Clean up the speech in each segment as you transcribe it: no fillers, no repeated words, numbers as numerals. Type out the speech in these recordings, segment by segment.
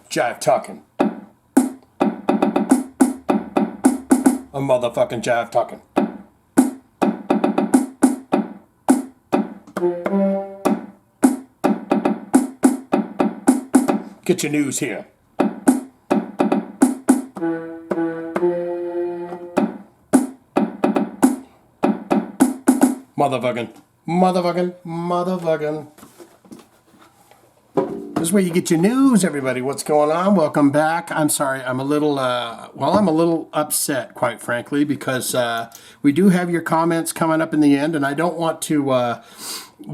Jive Talkin. A motherfucking Jive Talkin. Get your news here. Motherfucking. This is where you get your news, everybody. What's going on? Welcome back. I'm sorry, I'm a little upset, quite frankly, because we do have your comments coming up in the end, and I don't want to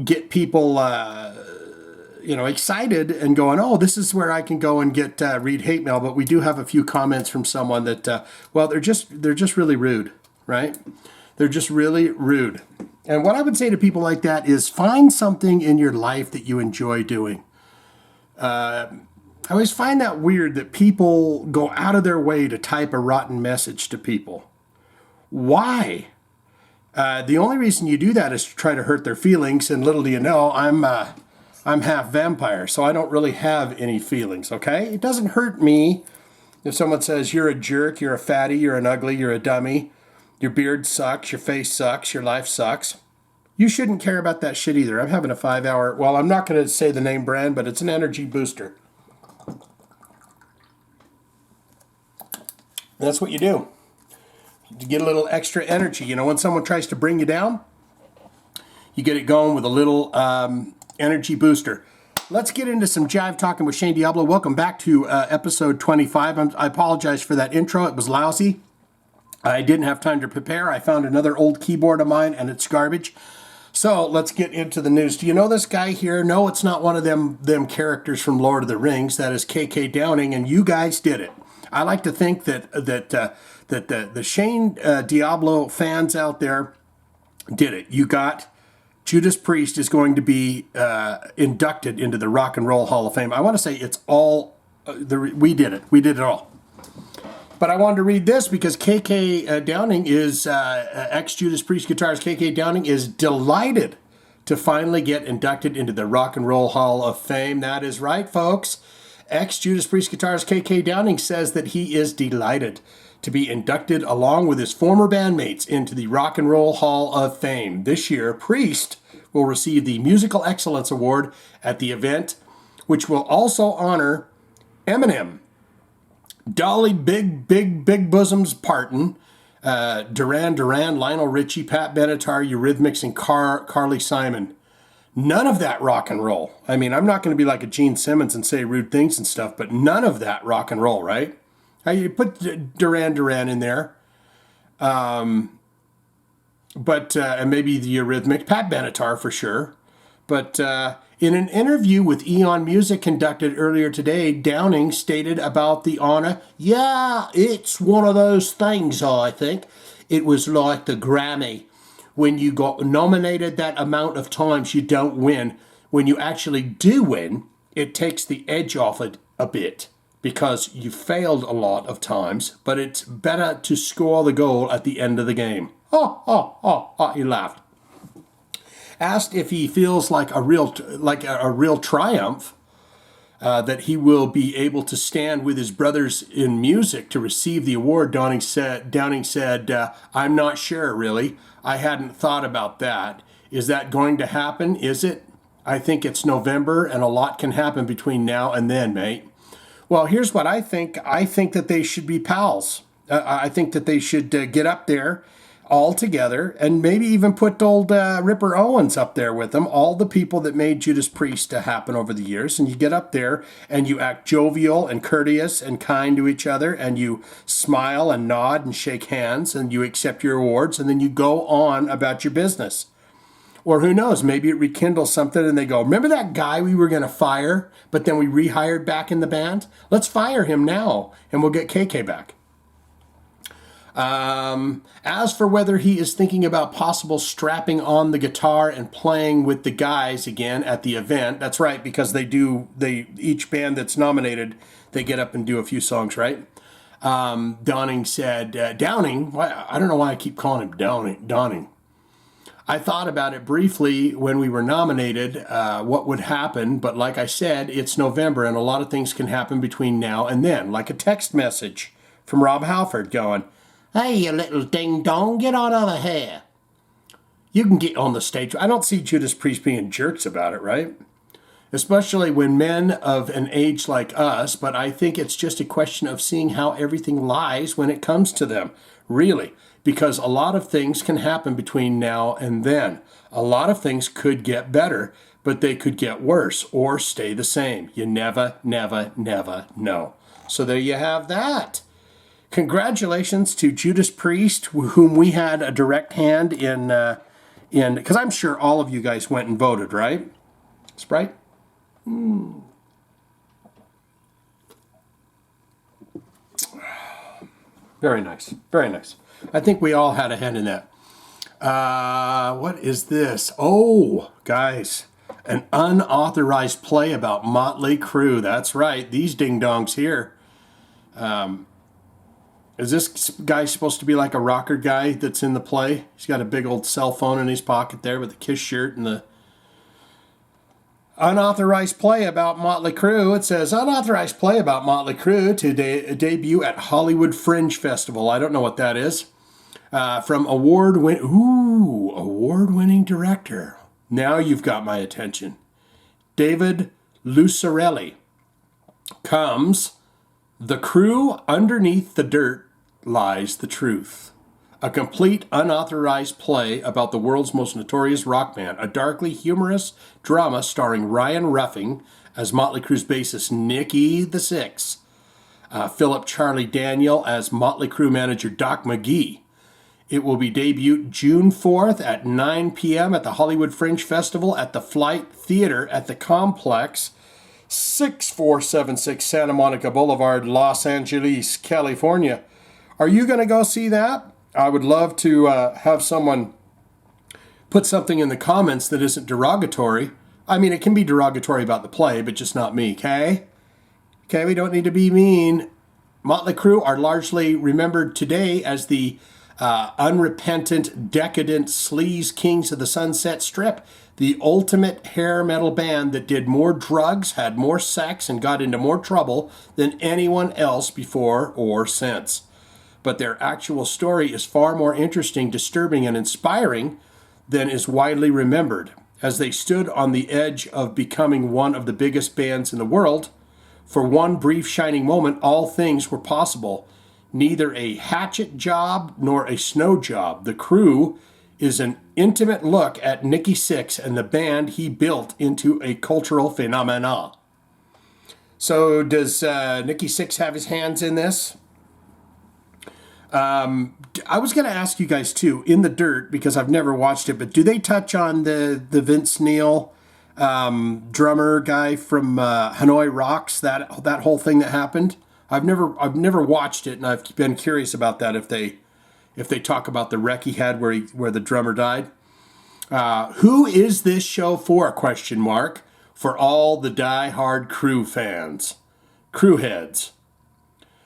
get people, excited and going, oh, this is where I can go and get read hate mail. But we do have a few comments from someone that, they're just really rude, right? They're just really rude. And what I would say to people like that is find something in your life that you enjoy doing. I always find that weird that people go out of their way to type a rotten message to people. Why? The only reason you do that is to try to hurt their feelings, and little do you know, I'm half vampire, so I don't really have any feelings, okay? It doesn't hurt me if someone says, you're a jerk, you're a fatty, you're an ugly, you're a dummy, your beard sucks, your face sucks, your life sucks. You shouldn't care about that shit either. I'm having a 5-hour, well, I'm not going to say the name brand, but it's an energy booster. That's what you do. To get a little extra energy. You know, when someone tries to bring you down, you get it going with a little energy booster. Let's get into some Jive Talking with Shane Diablo. Welcome back to episode 25. I apologize for that intro. It was lousy. I didn't have time to prepare. I found another old keyboard of mine, and it's garbage. So let's get into the news. Do you know this guy here? No, it's not one of them characters from Lord of the Rings. That is KK Downing, and you guys did it. I like to think that the Shane Diablo fans out there did it. You got Judas Priest is going to be inducted into the Rock and Roll Hall of Fame. I want to say it's all we did it. We did it all. But I wanted to read this because KK Downing is, ex-Judas Priest guitarist KK Downing is delighted to finally get inducted into the Rock and Roll Hall of Fame. That is right, folks. Ex-Judas Priest guitarist KK Downing says that he is delighted to be inducted along with his former bandmates into the Rock and Roll Hall of Fame. This year, Priest will receive the Musical Excellence Award at the event, which will also honor Eminem, Dolly Big Bosoms Parton, Duran Duran, Lionel Richie, Pat Benatar, Eurythmics, and Carly Simon. None of that rock and roll. I mean, I'm not going to be like a Gene Simmons and say rude things and stuff, but none of that rock and roll, right? You put Duran Duran in there, and maybe the Eurythmics, Pat Benatar for sure, but in an interview with Eon Music conducted earlier today, Downing stated about the honor, yeah, it's one of those things, I think. It was like the Grammy. When you got nominated that amount of times, you don't win. When you actually do win, it takes the edge off it a bit because you failed a lot of times, but it's better to score the goal at the end of the game. He laughed. Asked if he feels like a real triumph that he will be able to stand with his brothers in music to receive the award, Downing said, I'm not sure, really. I hadn't thought about that. Is that going to happen? Is it? I think it's November, and a lot can happen between now and then, mate. Well, here's what I think. I think that they should be pals. I think that they should get up there all together, and maybe even put old Ripper Owens up there with them, all the people that made Judas Priest to happen over the years, and you get up there and you act jovial and courteous and kind to each other, and you smile and nod and shake hands, and you accept your awards, and then you go on about your business. Or who knows, maybe it rekindles something and they go, remember that guy we were going to fire, but then we rehired back in the band? Let's fire him now, and we'll get KK back. As for whether he is thinking about possible strapping on the guitar and playing with the guys again at the event, that's right, because each band that's nominated, they get up and do a few songs, right? Downing said, Downing, I don't know why I keep calling him Downing. I thought about it briefly when we were nominated, what would happen, but like I said, it's November and a lot of things can happen between now and then, like a text message from Rob Halford going, "Hey, you little ding-dong, get on over here." You can get on the stage. I don't see Judas Priest being jerks about it, right? Especially when men of an age like us, but I think it's just a question of seeing how everything lies when it comes to them, really, because a lot of things can happen between now and then. A lot of things could get better, but they could get worse or stay the same. You never, never, never know. So there you have that. Congratulations to Judas Priest, whom we had a direct hand in, because I'm sure all of you guys went and voted, right? Sprite? Very nice. Very nice. I think we all had a hand in that. What is this? Oh, guys, an unauthorized play about Motley Crue. That's right. These ding-dongs here. Is this guy supposed to be like a rocker guy that's in the play? He's got a big old cell phone in his pocket there with the Kiss shirt and the unauthorized play about Motley Crue. It says, unauthorized play about Motley Crue to debut at Hollywood Fringe Festival. I don't know what that is. From award-winning director. Now you've got my attention. David Lucarelli. Comes The Crue Underneath the Dirt Lies the Truth. A complete unauthorized play about the world's most notorious rock band. A darkly humorous drama starring Ryan Ruffing as Motley Crue's bassist Nicky the Sixth. Philip Charlie Daniel as Motley Crue manager Doc McGee. It will be debuted June 4th at 9 p.m. at the Hollywood Fringe Festival at the Flight Theater at the Complex, 6476 Santa Monica Boulevard, Los Angeles, California. Are you going to go see that? I would love to have someone put something in the comments that isn't derogatory. I mean, it can be derogatory about the play, but just not me, okay? Okay, we don't need to be mean. Motley Crue are largely remembered today as the unrepentant, decadent sleaze kings of the Sunset Strip, the ultimate hair metal band that did more drugs, had more sex, and got into more trouble than anyone else before or since. But their actual story is far more interesting, disturbing, and inspiring than is widely remembered. As they stood on the edge of becoming one of the biggest bands in the world, for one brief shining moment, all things were possible. Neither a hatchet job nor a snow job. The Crue is an intimate look at Nicky Sixx and the band he built into a cultural phenomenon. So does Nicky Sixx have his hands in this? I was going to ask you guys too, In the Dirt, because I've never watched it, but do they touch on the Vince Neil drummer guy from Hanoi Rocks, that whole thing that happened? I've never watched it, and I've been curious about that, if they talk about the wreck he had where the drummer died. Who is this show for? ? For all the die-hard Crue fans, Crue heads.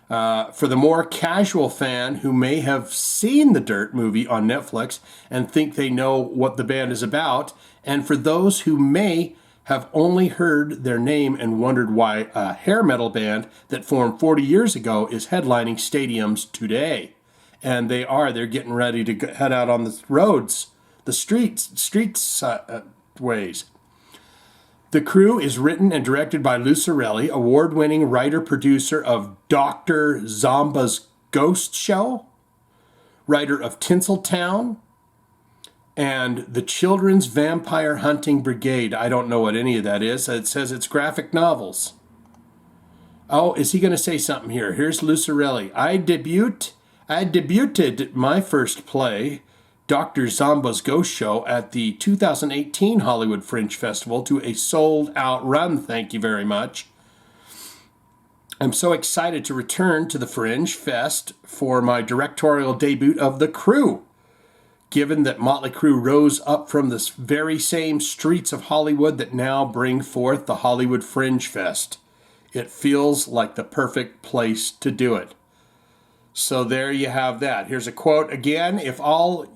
For the more casual fan who may have seen the Dirt movie on Netflix and think they know what the band is about, and for those who may have only heard their name and wondered why a hair metal band that formed 40 years ago is headlining stadiums today. And they're getting ready to head out on the roads, the streets ways. The Crue is written and directed by Lucarelli, award-winning writer-producer of Dr. Zomba's Ghost Show, writer of Tinseltown, and the Children's Vampire Hunting Brigade. I don't know what any of that is. It says it's graphic novels. Oh, is he going to say something here? Here's Lucarelli. I debuted my first play, Dr. Zomba's Ghost Show, at the 2018 Hollywood Fringe Festival to a sold-out run. Thank you very much. I'm so excited to return to the Fringe Fest for my directorial debut of The Crue. Given that Motley Crue rose up from the very same streets of Hollywood that now bring forth the Hollywood Fringe Fest, it feels like the perfect place to do it. So there you have that. Here's a quote again. If all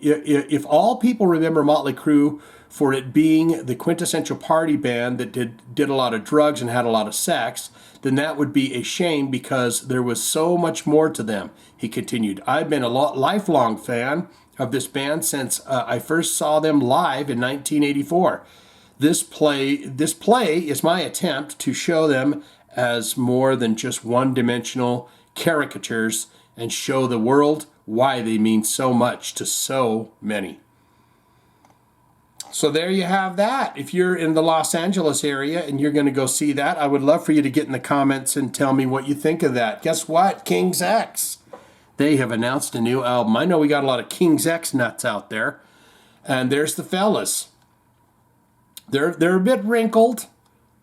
people remember Motley Crue for it being the quintessential party band that did a lot of drugs and had a lot of sex, then that would be a shame because there was so much more to them. He continued, I've been a lifelong fan of this band since I first saw them live in 1984. This play is my attempt to show them as more than just one-dimensional caricatures and show the world why they mean so much to so many. So there you have that. If you're in the Los Angeles area and you're going to go see that, I would love for you to get in the comments and tell me what you think of that. Guess what? King's X. They have announced a new album. I know we got a lot of King's X nuts out there. And there's the fellas. They're a bit wrinkled.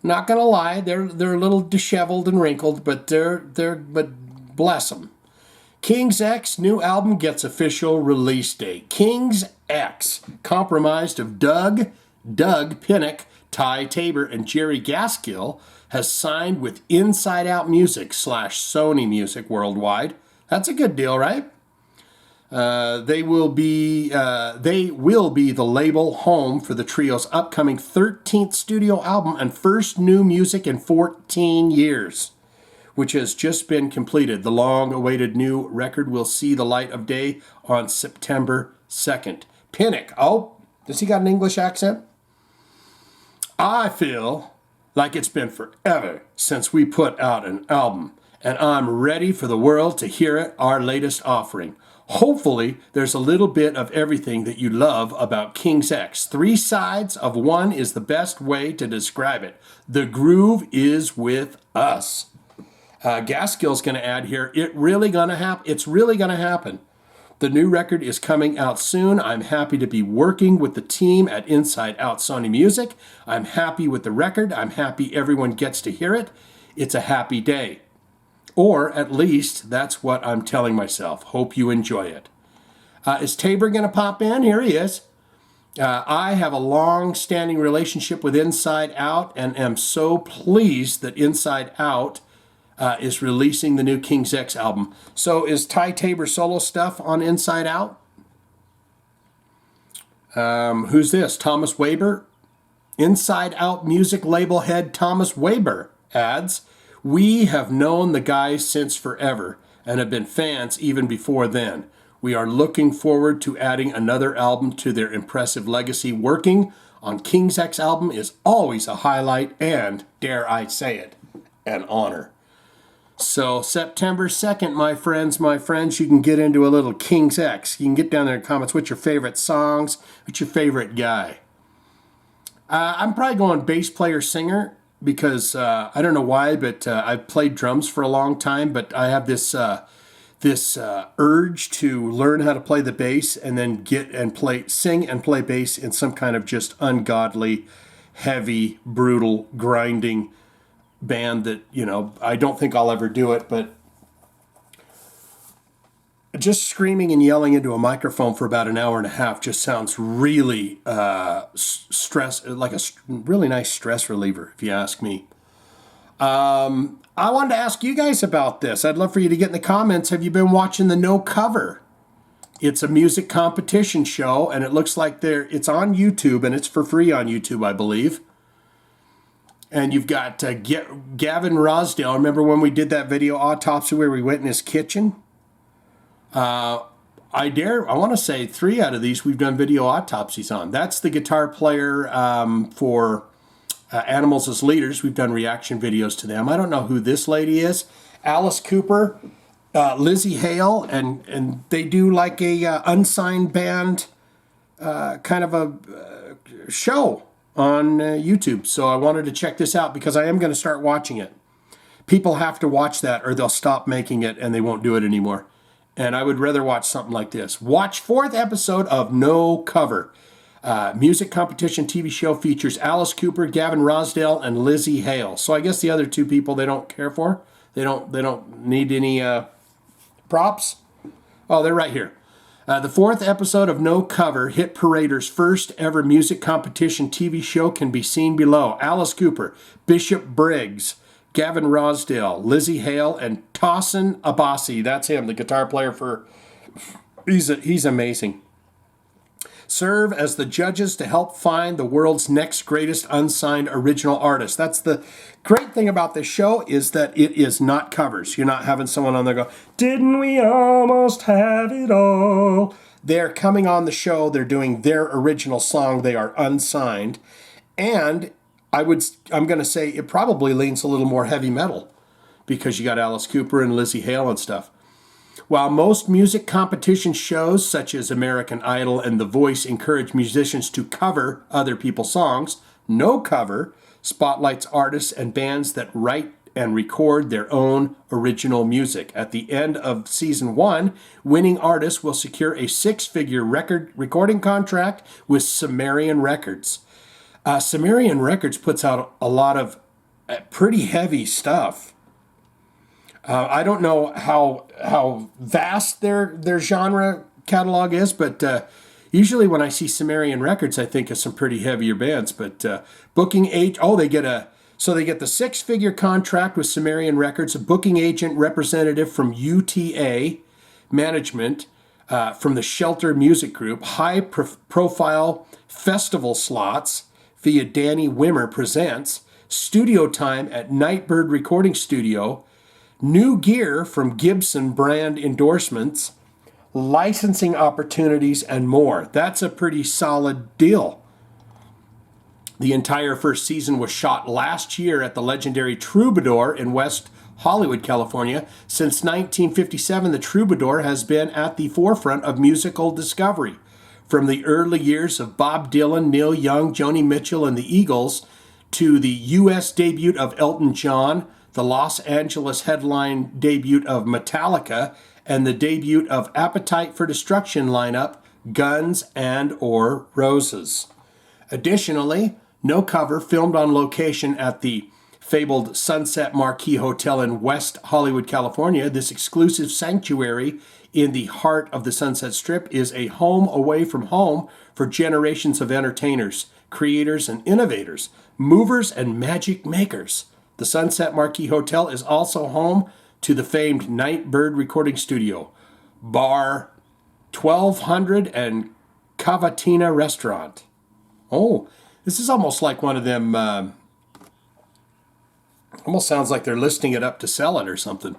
Not going to lie. They're a little disheveled and wrinkled, but but bless them. King's X new album gets official release date. King's X, comprised of Doug Pinnick, Ty Tabor, and Jerry Gaskill, has signed with Inside Out Music / Sony Music Worldwide. That's a good deal, right? They will be the label home for the trio's upcoming 13th studio album and first new music in 14 years. Which has just been completed. The long-awaited new record will see the light of day on September 2nd. Pinnick, oh, does he got an English accent? I feel like it's been forever since we put out an album, and I'm ready for the world to hear it, our latest offering. Hopefully, there's a little bit of everything that you love about King's X. 3 sides of one is the best way to describe it. The groove is with us. Gaskill's going to add here, it's really going to happen. The new record is coming out soon. I'm happy to be working with the team at Inside Out Sony Music. I'm happy with the record. I'm happy everyone gets to hear it. It's a happy day. Or at least that's what I'm telling myself. Hope you enjoy it. Is Tabor going to pop in? Here he is. I have a long-standing relationship with Inside Out and am so pleased that Inside Out is releasing the new King's X album. So is Ty Tabor solo stuff on Inside Out? Who's this? Thomas Weber? Inside Out music label head Thomas Weber adds, we have known the guys since forever and have been fans even before then. We are looking forward to adding another album to their impressive legacy. Working on King's X album is always a highlight and, dare I say it, an honor. So September 2nd, my friends, you can get into a little King's X. You can get down there in the comments. What's your favorite songs? What's your favorite guy? I'm probably going bass player singer because I don't know why, but I've played drums for a long time, but I have this urge to learn how to play the bass and then sing and play bass in some kind of just ungodly, heavy, brutal, grinding band that, I don't think I'll ever do it, but just screaming and yelling into a microphone for about an hour and a half just sounds really like a really nice stress reliever, if you ask me. I wanted to ask you guys about this. I'd love for you to get in the comments. Have you been watching the No Cover? It's a music competition show, and it looks like it's on YouTube, and it's for free on YouTube, I believe. And you've got Gavin Rosdale. Remember when we did that video autopsy where we went in his kitchen? I want to say 3 out of these we've done video autopsies on. That's the guitar player for Animals as Leaders. We've done reaction videos to them. I don't know who this lady is. Alice Cooper, Lzzy Hale, and they do like a unsigned band kind of a show on YouTube. So I wanted to check this out because I am going to start watching it. People have to watch that or they'll stop making it and they won't do it anymore. And I would rather watch something like this. Watch 4th episode of No Cover. Music competition TV show features Alice Cooper, Gavin Rosdale, and Lzzy Hale. So I guess the other 2 people they don't care for. They don't need any props. Oh, they're right here. The 4th episode of No Cover, Hit Parader's first ever music competition TV show, can be seen below. Alice Cooper, Bishop Briggs, Gavin Rosdale, Lzzy Hale, and Tossin Abassi. That's him, the guitar player for... He's amazing. Serve as the judges to help find the world's next greatest unsigned original artist. That's the great thing about this show, is that it is not covers. You're not having someone on there go, didn't we almost have it all? They're coming on the show. They're doing their original song. They are unsigned. And I'm going to say it probably leans a little more heavy metal because you got Alice Cooper and Lzzy Hale and stuff. While most music competition shows, such as American Idol and The Voice, encourage musicians to cover other people's songs, No Cover spotlights artists and bands that write and record their own original music. At the end of season 1, winning artists will secure a 6-figure recording contract with Sumerian Records. Sumerian Records puts out a lot of pretty heavy stuff. I don't know how vast their genre catalog is, but usually when I see Sumerian Records, I think of some pretty heavier bands. But booking agent, they get the 6-figure contract with Sumerian Records, a booking agent representative from UTA Management, from the Shelter Music Group, high-profile festival slots via Danny Wimmer Presents, studio time at Nightbird Recording Studio, new gear from Gibson brand endorsements, licensing opportunities, and more. That's a pretty solid deal. The entire first season was shot last year at the legendary Troubadour in West Hollywood, California. Since 1957, the Troubadour has been at the forefront of musical discovery. From the early years of Bob Dylan, Neil Young, Joni Mitchell, and the Eagles, to the U.S. debut of Elton John, the Los Angeles headline debut of Metallica, and the debut of Appetite for Destruction lineup, Guns and or Roses. Additionally, No Cover filmed on location at the fabled Sunset Marquis Hotel in West Hollywood, California. This exclusive sanctuary in the heart of the Sunset Strip is a home away from home for generations of entertainers, creators, and innovators, movers and magic makers. The Sunset Marquis Hotel is also home to the famed Nightbird Recording Studio, Bar 1200, and Cavatina Restaurant. Oh, this is almost like one of them, almost sounds like they're listing it up to sell it or something.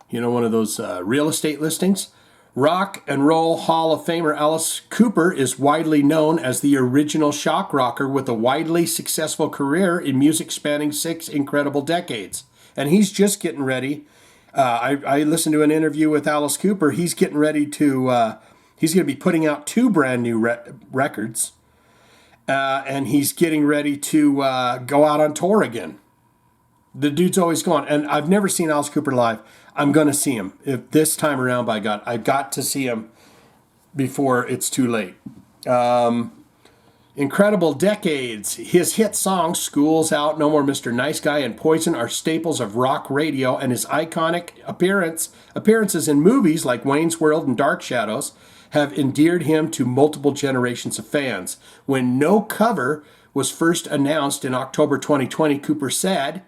You know, one of those real estate listings. Rock and Roll Hall of Famer Alice Cooper is widely known as the original shock rocker with a widely successful career in music spanning 6 incredible decades. And he's just getting ready. I listened to an interview with Alice Cooper. He's getting ready to, he's going to be putting out 2 brand new records. And he's getting ready to go out on tour again. The dude's always going. And I've never seen Alice Cooper live. I'm going to see him. If this time around, by God, I've got to see him before it's too late. Incredible decades. His hit songs, School's Out, No More Mr. Nice Guy, and Poison are staples of rock radio, and his iconic appearances in movies like Wayne's World and Dark Shadows have endeared him to multiple generations of fans. When No Cover was first announced in October 2020, Cooper said,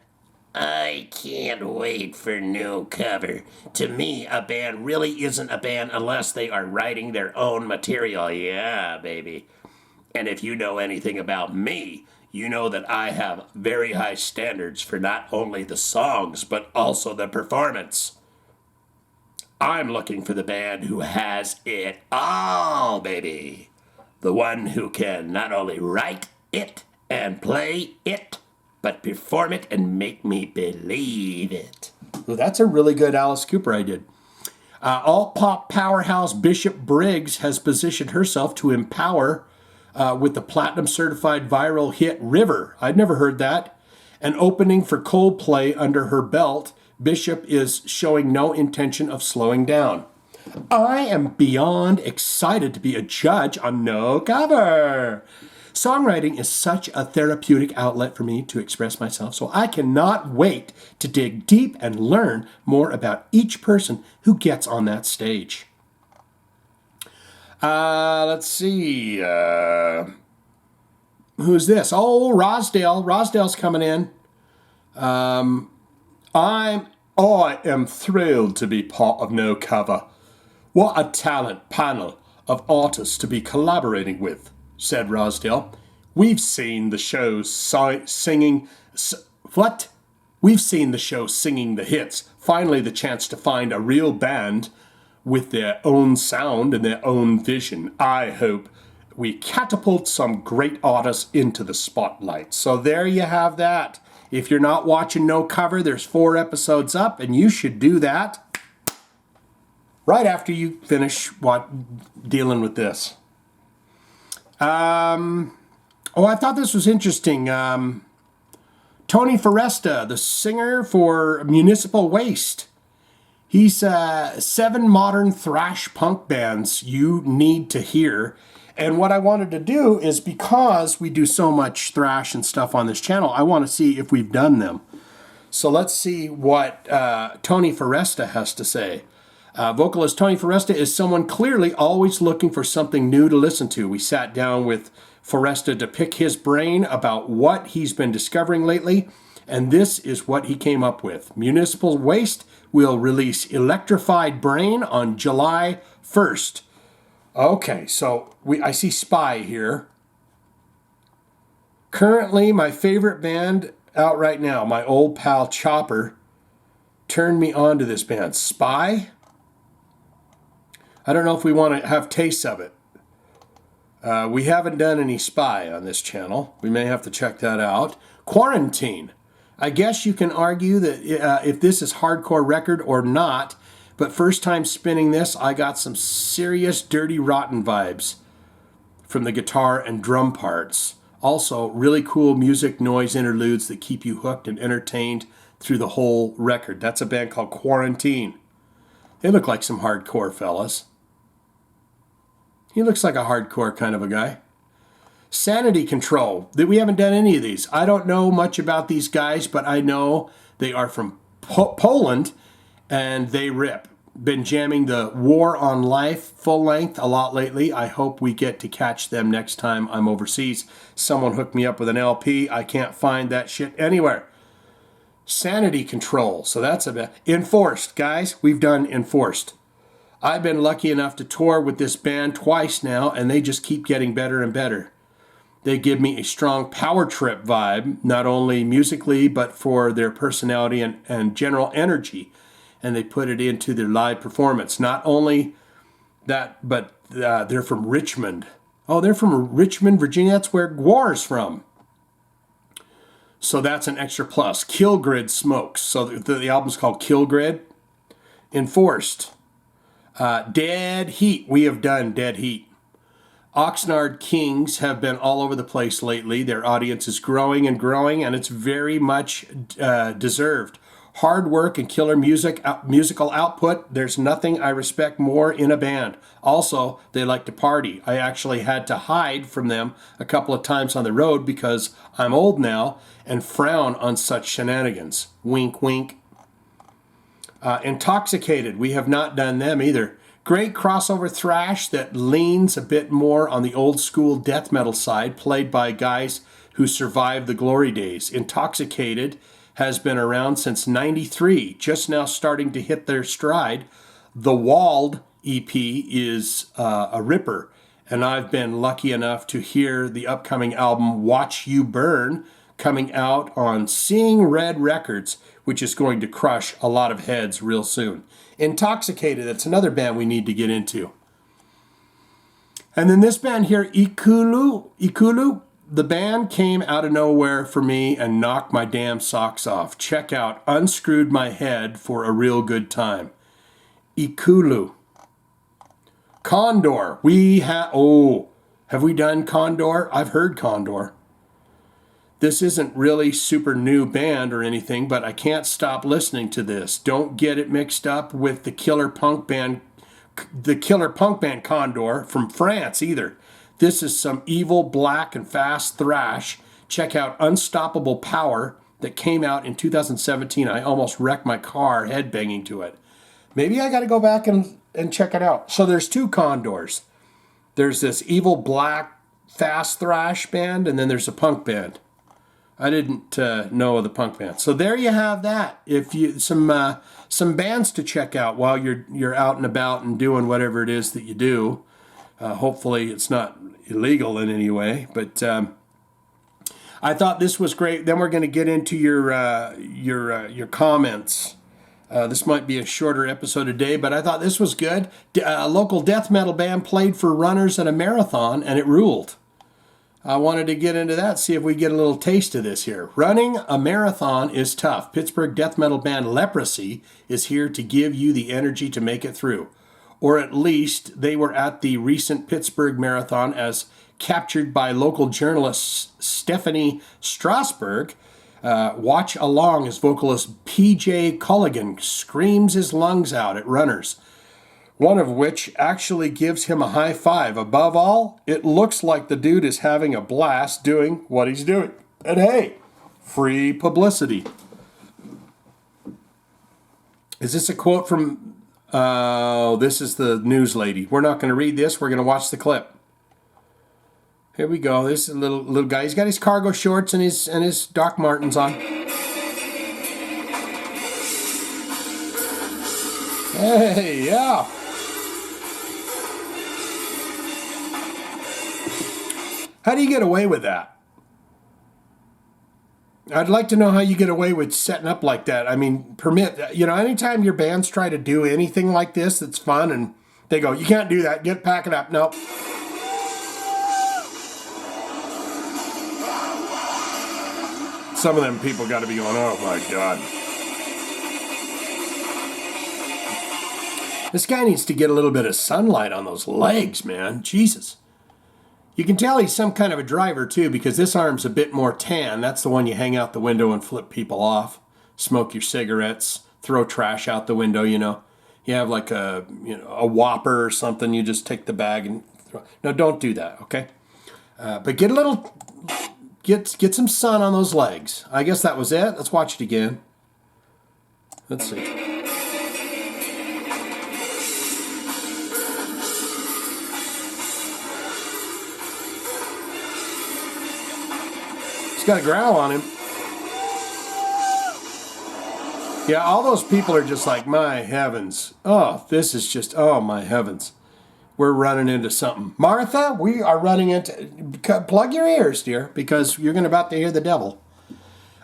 "I can't wait for No Cover. To me, a band really isn't a band unless they are writing their own material. Yeah, baby. And if you know anything about me, you know that I have very high standards for not only the songs, but also the performance. I'm looking for the band who has it all, baby. The one who can not only write it and play it, but perform it and make me believe it." Well, that's a really good Alice Cooper I did. Alt-pop powerhouse Bishop Briggs has positioned herself to empower with the platinum-certified viral hit River. I'd never heard that. An opening for Coldplay under her belt, Bishop is showing no intention of slowing down. I am beyond excited to be a judge on No Cover. Songwriting is such a therapeutic outlet for me to express myself, so I cannot wait to dig deep and learn more about each person who gets on that stage. Let's see. Who's this? Oh, Rosdale. Rosdale's coming in. I am thrilled to be part of No Cover. What a talent panel of artists to be collaborating with, said Rosdale. We've seen the show singing... What? We've seen the show singing the hits. Finally, the chance to find a real band with their own sound and their own vision. I hope we catapult some great artists into the spotlight. So there you have that. If you're not watching No Cover, there's 4 episodes up, and you should do that right after you finish dealing with this. I thought this was interesting. Tony Foresta, the singer for Municipal Waste. He's 7 modern thrash punk bands you need to hear. And what I wanted to do is, because we do so much thrash and stuff on this channel, I want to see if we've done them. So let's see what Tony Foresta has to say. Vocalist Tony Foresta is someone clearly always looking for something new to listen to. We sat down with Foresta to pick his brain about what he's been discovering lately, and this is what he came up with. Municipal Waste will release Electrified Brain on July 1st. Okay, so I see Spy here. Currently, my favorite band out right now, my old pal Chopper, turned me on to this band. Spy? I don't know if we want to have tastes of it. We haven't done any Spy on this channel. We may have to check that out. Quarantine. I guess you can argue that if this is hardcore record or not, but first time spinning this, I got some serious Dirty Rotten vibes from the guitar and drum parts. Also, really cool music noise interludes that keep you hooked and entertained through the whole record. That's a band called Quarantine. They look like some hardcore fellas. He looks like a hardcore kind of a guy. Sanity Control. We haven't done any of these. I don't know much about these guys, but I know they are from Poland, and they rip. Been jamming the War on Life full length a lot lately. I hope we get to catch them next time I'm overseas. Someone hooked me up with an LP. I can't find that shit anywhere. Sanity Control. So that's a bit. Enforced, guys. We've done Enforced. I've been lucky enough to tour with this band twice now, and they just keep getting better and better. They give me a strong power trip vibe, not only musically, but for their personality and general energy. And they put it into their live performance. Not only that, but they're from Richmond. Oh, they're from Richmond, Virginia. That's where Guar's from. So that's an extra plus. Kill Grid Smokes. So the album's called Kill Grid. Enforced. Dead Heat. We have done Dead Heat. Oxnard Kings have been all over the place lately. Their audience is growing and growing, and it's very much deserved. Hard work and killer musical output. There's nothing I respect more in a band. Also, they like to party. I actually had to hide from them a couple of times on the road because I'm old now and frown on such shenanigans. Wink, wink. Intoxicated. We have not done them either. Great crossover thrash that leans a bit more on the old school death metal side, played by guys who survived the glory days. Intoxicated has been around since '93, just now starting to hit their stride. The Walled EP is a ripper, and I've been lucky enough to hear the upcoming album Watch You Burn coming out on Seeing Red Records, which is going to crush a lot of heads real soon. Intoxicated, that's another band we need to get into. And then this band here, Ikulu, the band came out of nowhere for me and knocked my damn socks off. Check out Unscrewed My Head for a real good time. Ikulu. Condor. Have we done Condor? I've heard Condor. This isn't really super new band or anything, but I can't stop listening to this. Don't get it mixed up with the killer punk band Condor from France either. This is some evil, black, and fast thrash. Check out Unstoppable Power that came out in 2017. I almost wrecked my car headbanging to it. Maybe I got to go back and check it out. So there's 2 Condors. There's this evil, black, fast thrash band, and then there's a punk band. I didn't know of the punk band. So there you have that. If you some bands to check out while you're out and about and doing whatever it is that you do. Hopefully it's not illegal in any way, but I thought this was great. Then we're going to get into your comments. This might be a shorter episode today, but I thought this was good. A local death metal band played for runners at a marathon, and it ruled. I wanted to get into that, see if we get a little taste of this here. Running a marathon is tough. Pittsburgh death metal band Leprosy is here to give you the energy to make it through. Or at least they were at the recent Pittsburgh Marathon as captured by local journalist Stephanie Strasberg. Watch along as vocalist PJ Culligan screams his lungs out at runners, one of which actually gives him a high five. Above all, it looks like the dude is having a blast doing what he's doing. And hey, free publicity. Is this a quote from, this is the news lady. We're not going to read this. We're going to watch the clip. Here we go. This is a little guy. He's got his cargo shorts and his Doc Martens on. Hey, yeah. How do you get away with that? I'd like to know how you get away with setting up like that. I mean, anytime your bands try to do anything like this that's fun and they go, you can't do that, pack it up. Nope. Some of them people got to be going, oh my God. This guy needs to get a little bit of sunlight on those legs, man. Jesus. You can tell he's some kind of a driver too, because this arm's a bit more tan. That's the one you hang out the window and flip people off, smoke your cigarettes, throw trash out the window, You have like a Whopper or something, you just take the bag and throw. No, don't do that, okay? But get some sun on those legs. I guess that was it. Let's watch it again. Let's see. He's got a growl on him. Yeah, all those people are just like, my heavens. Oh, this is just, oh my heavens. We're running into something. Martha, we are running into, plug your ears, dear, because you're about to hear the devil.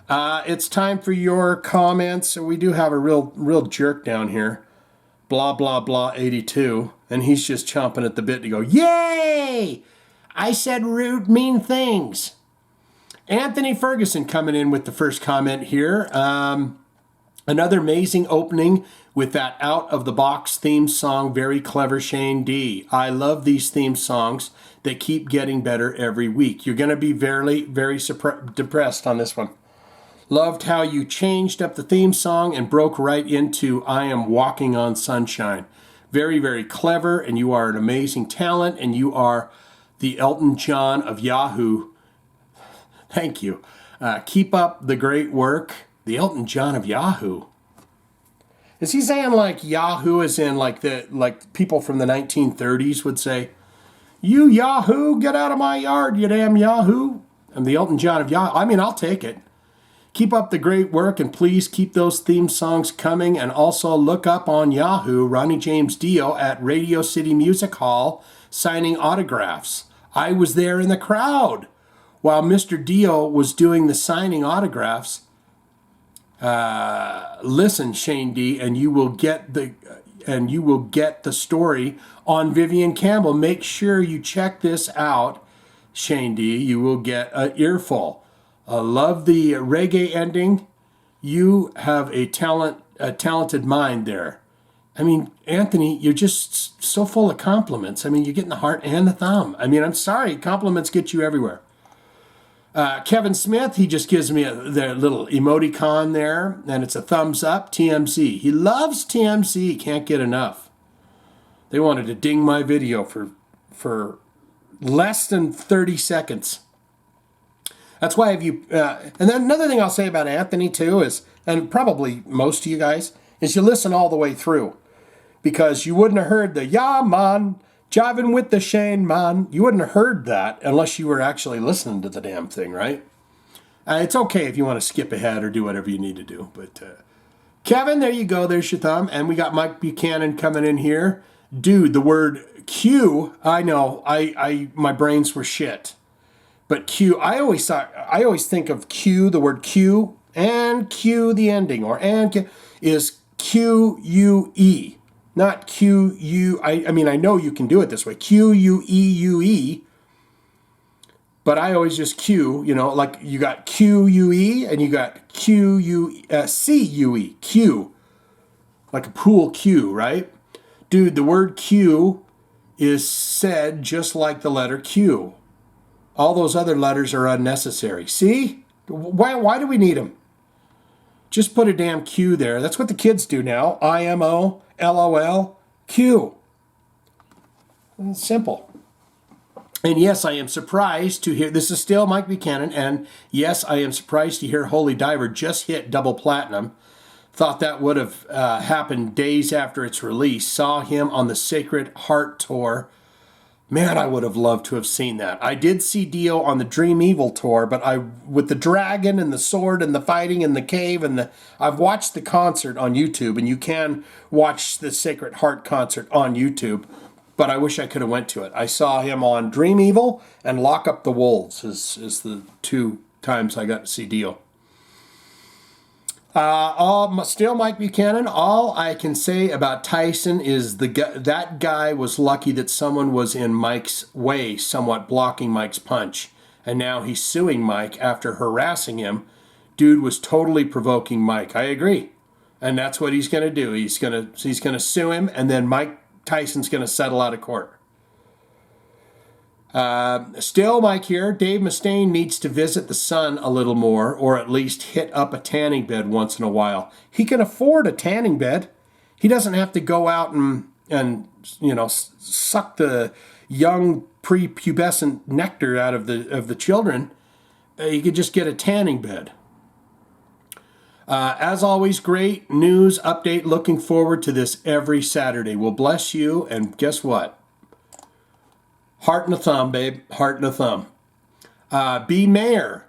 It's time for your comments. We do have a real jerk down here. Blah, blah, blah, 82. And he's just chomping at the bit to go, yay! I said rude, mean things. Anthony Ferguson coming in with the first comment here. Another amazing opening with that out-of-the-box theme song. Very clever, Shane D. I love these theme songs that keep getting better every week. You're going to be very, very depressed on this one. Loved how you changed up the theme song and broke right into I Am Walking on Sunshine. Very, very clever, and you are an amazing talent, and you are the Elton John of Yahoo. Thank you. Keep up the great work. The Elton John of Yahoo. Is he saying like Yahoo as in like people from the 1930s would say, you Yahoo, get out of my yard, you damn Yahoo. I'm the Elton John of Yahoo. I mean, I'll take it. Keep up the great work and please keep those theme songs coming. And also look up on Yahoo, Ronnie James Dio at Radio City Music Hall signing autographs. I was there in the crowd while Mr. Dio was doing the signing autographs. Listen, Shane D, and you will get the story on Vivian Campbell. Make sure you check this out, Shane D. You will get an earful. Love the reggae ending. You have a talented mind there. I mean, Anthony, you're just so full of compliments. I mean, you're getting the heart and the thumb. I mean, I'm sorry, compliments get you everywhere. Kevin Smith, he just gives me the little emoticon there, and it's a thumbs up, TMZ. He loves TMZ, can't get enough. They wanted to ding my video for less than 30 seconds. That's why and then another thing I'll say about Anthony too is, and probably most of you guys, is you listen all the way through. Because you wouldn't have heard the, yeah, man, jiving with the Shane, man. You wouldn't have heard that unless you were actually listening to the damn thing, right? It's okay if you want to skip ahead or do whatever you need to do. But Kevin, there you go. There's your thumb. And we got Mike Buchanan coming in here. Dude, the word Q, I know, my brains were shit. But Q, I always think of Q, the word Q, and Q, the ending, or and Q, is Q-U-E, not Q-U, I mean, I know you can do it this way, Q-U-E-U-E, but I always just Q, you know, like you got Q-U-E and you got C-U-E, Q, like a pool Q, right? Dude, the word Q is said just like the letter Q. All those other letters are unnecessary. See? Why do we need them? Just put a damn Q there. That's what the kids do now. IMO, LOL, Q. It's simple. And yes, I am surprised to hear, this is still Mike Buchanan, and yes, I am surprised to hear Holy Diver just hit double platinum. Thought that would have happened days after its release. Saw him on the Sacred Heart tour. Man, I would have loved to have seen that. I did see Dio on the Dream Evil tour, but with the dragon and the sword and the fighting in the cave I've watched the concert on YouTube, and you can watch the Sacred Heart concert on YouTube, but I wish I could have went to it. I saw him on Dream Evil and Lock Up the Wolves is the 2 times I got to see Dio. Still Mike Buchanan. All I can say about Tyson is that guy was lucky that someone was in Mike's way, somewhat blocking Mike's punch. And now he's suing Mike after harassing him. Dude was totally provoking Mike. I agree. And that's what he's going to do. He's going to sue him, and then Mike Tyson's going to settle out of court. Still Mike here. Dave Mustaine needs to visit the sun a little more, or at least hit up a tanning bed once in a while. He can afford a tanning bed. He doesn't have to go out and you know, suck the young prepubescent nectar out of the children. He could just get a tanning bed. As always, great news update. Looking forward to this every Saturday. Well, bless you, and guess what? Heart and a thumb, babe. Heart and a thumb. B. Mayer,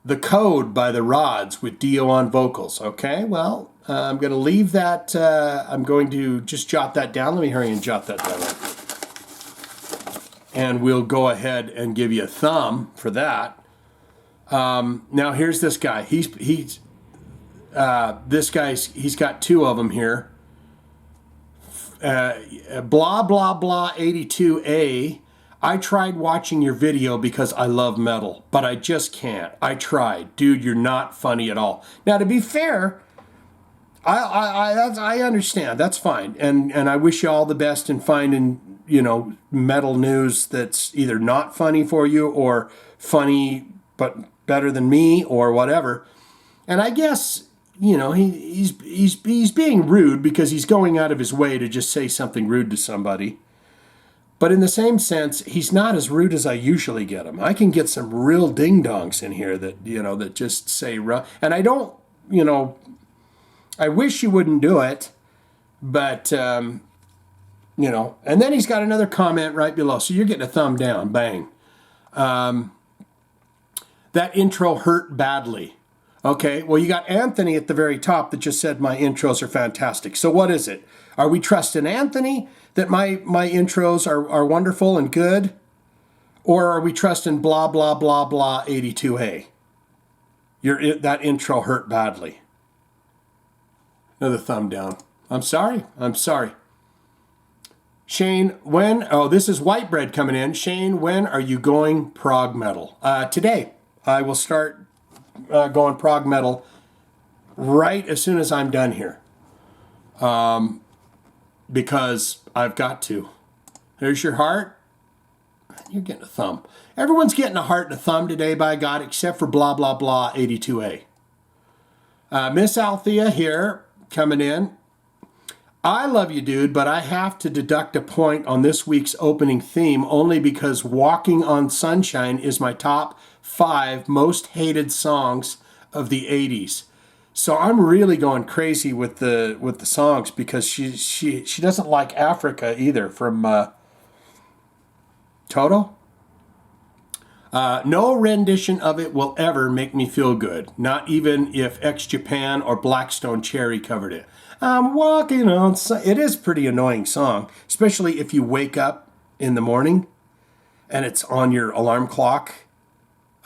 The Code by the Rods with Dio on vocals. Okay, well, I'm going to leave that. I'm going to just jot that down. Let me hurry and jot that down. And we'll go ahead and give you a thumb for that. Now, here's this guy. He's got 2 of them here. Blah, blah, blah, 82A. I tried watching your video because I love metal, but I just can't. I tried. Dude, you're not funny at all. Now, to be fair, I understand. That's fine. And I wish you all the best in finding, you know, metal news that's either not funny for you or funny but better than me or whatever. And I guess, you know, he's being rude because he's going out of his way to just say something rude to somebody. But in the same sense, he's not as rude as I usually get him. I can get some real ding-dongs in here that, you know, that just say, and I don't, you know, I wish you wouldn't do it, but, you know, and then he's got another comment right below. So you're getting a thumb down, bang. That intro hurt badly. Okay, well, you got Anthony at the very top that just said my intros are fantastic. So what is it? Are we trusting Anthony that my intros are wonderful and good? Or are we trusting blah, blah, blah, blah 82A? That intro hurt badly. Another thumb down. I'm sorry. Shane, this is Whitebread coming in. Shane, when are you going prog metal? Today. I will start going prog metal right as soon as I'm done here. Because I've got to. There's your heart. You're getting a thumb. Everyone's getting a heart and a thumb today, by God, except for blah, blah, blah 82A. Miss Althea here, coming in. I love you, dude, but I have to deduct a point on this week's opening theme only because Walking on Sunshine is my top 5 most hated songs of the 80s. So I'm really going crazy with the songs because she doesn't like Africa either from Toto. No rendition of it will ever make me feel good. Not even if X-Japan or Blackstone Cherry covered it. I'm walking on... It is a pretty annoying song, especially if you wake up in the morning and it's on your alarm clock.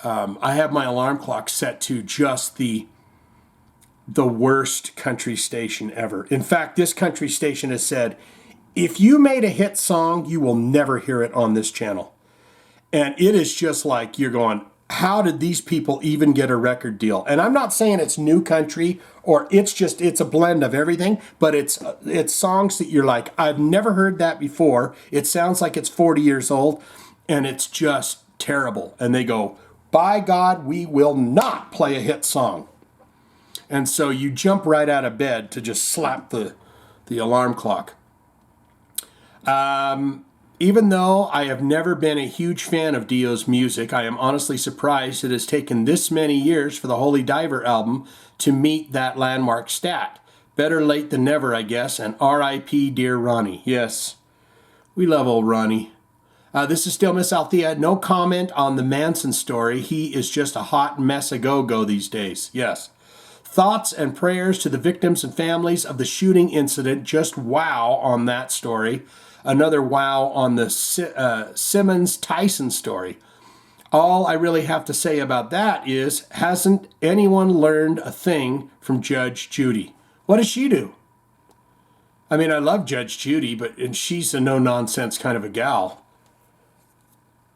I have my alarm clock set to just the worst country station ever. In fact, this country station has said, if you made a hit song, you will never hear it on this channel. And it is just like you're going, how did these people even get a record deal? And I'm not saying it's new country or it's a blend of everything, but it's songs that you're like, I've never heard that before. It sounds like it's 40 years old and it's just terrible. And they go, by God, we will not play a hit song. And so you jump right out of bed to just slap the alarm clock. Even though I have never been a huge fan of Dio's music, I am honestly surprised it has taken this many years for the Holy Diver album to meet that landmark stat. Better late than never, I guess, and R.I.P. dear Ronnie. Yes, we love old Ronnie. This is still Miss Althea. No comment on the Manson story. He is just a hot mess of go-go these days. Yes. Thoughts and prayers to the victims and families of the shooting incident. Just wow on that story. Another wow on the Simmons-Tyson story. All I really have to say about that is, hasn't anyone learned a thing from Judge Judy? What does she do? I mean, I love Judge Judy, and she's a no-nonsense kind of a gal.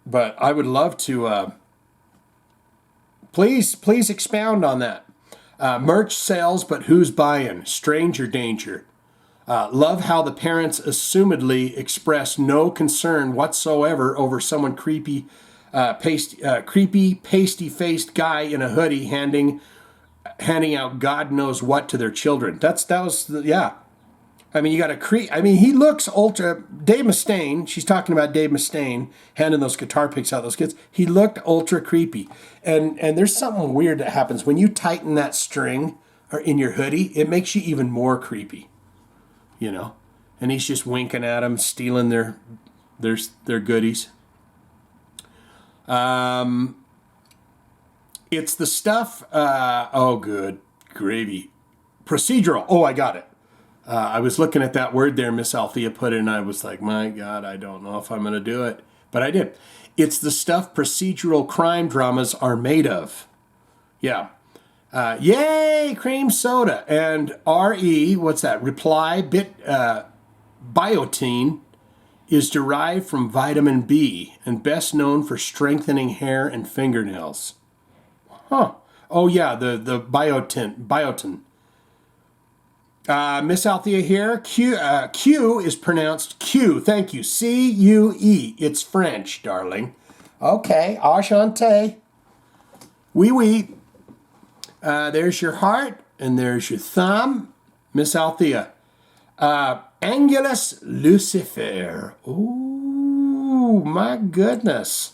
But I would love to, please expound on that. Merch sales, but who's buying? Stranger danger. Love how the parents assumedly express no concern whatsoever over someone creepy, pasty-faced guy in a hoodie handing out God knows what to their children. Yeah. I mean, you got he looks ultra. Dave Mustaine. She's talking about Dave Mustaine handing those guitar picks out to those kids. He looked ultra creepy, and there's something weird that happens when you tighten that string or in your hoodie. It makes you even more creepy. And he's just winking at them, stealing their goodies. It's the stuff, oh good gravy. Procedural, oh I got it. I was looking at that word there Miss Althea put in, and I was like, my God, I don't know if I'm going to do it. But I did. It's the stuff procedural crime dramas are made of. Yeah. Yay, cream soda. And what's that? Biotin is derived from vitamin B and best known for strengthening hair and fingernails. Huh. Oh, yeah, the biotin. Miss Althea here. Q is pronounced Q. Thank you. C-U-E. It's French, darling. Okay, enchanté. Oui. There's your heart, and there's your thumb. Miss Althea. Angulus Lucifer. Ooh, my goodness.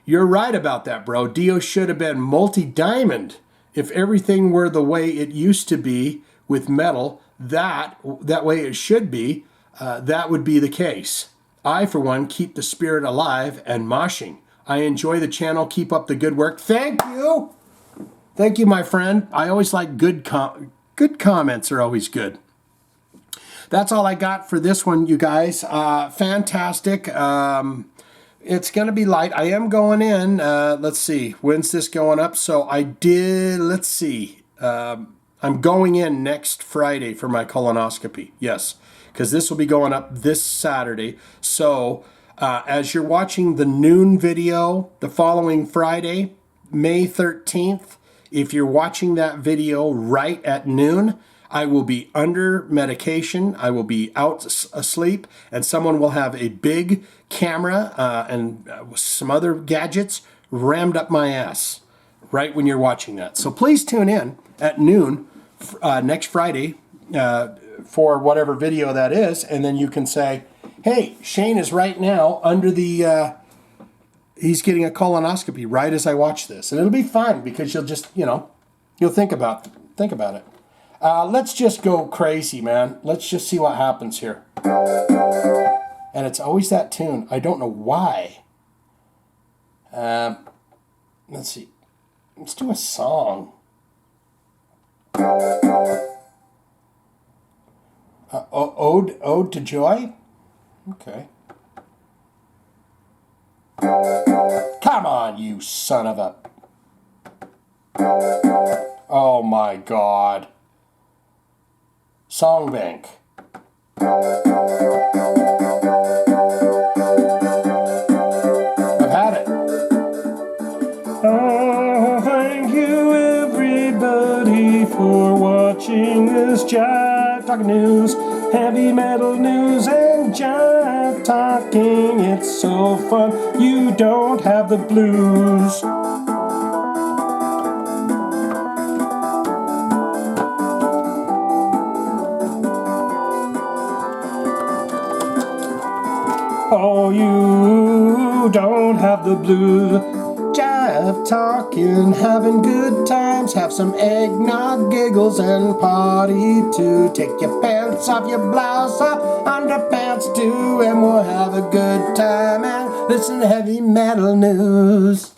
You're right about that, bro. Dio should have been multi-diamond. If everything were the way it used to be with metal, that way it should be, that would be the case. I, for one, keep the spirit alive and moshing. I enjoy the channel. Keep up the good work. Thank you. Thank you, my friend. I always like good comments are always good. That's all I got for this one, you guys. Fantastic. It's going to be light. I am going in. Let's see. When's this going up? So let's see. I'm going in next Friday for my colonoscopy. Yes, because this will be going up this Saturday. So as you're watching the noon video the following Friday, May 13th, if you're watching that video right at noon, I will be under medication. I will be out asleep, and someone will have a big camera and some other gadgets rammed up my ass right when you're watching that. So please tune in at noon next Friday for whatever video that is, and then you can say, hey, Shane is right now under the... he's getting a colonoscopy right as I watch this. And it'll be fun because you'll just, you'll think about it. Let's just go crazy, man. Let's just see what happens here. And it's always that tune. I don't know why. Let's see. Let's do a song. Ode to Joy? Okay. Come on, you son of a... Oh my God. Song Bank. I've had it. Oh, thank you everybody for watching this Jive Talkin News. Heavy metal news and Jive Talking. It's so fun, you don't have the blues. Oh, you don't have the blues. Jive Talkin, having good times. Have some eggnog, giggles, and party too. Take your pants off, your blouse off, underpants too, and we'll have a good time and listen to heavy metal news.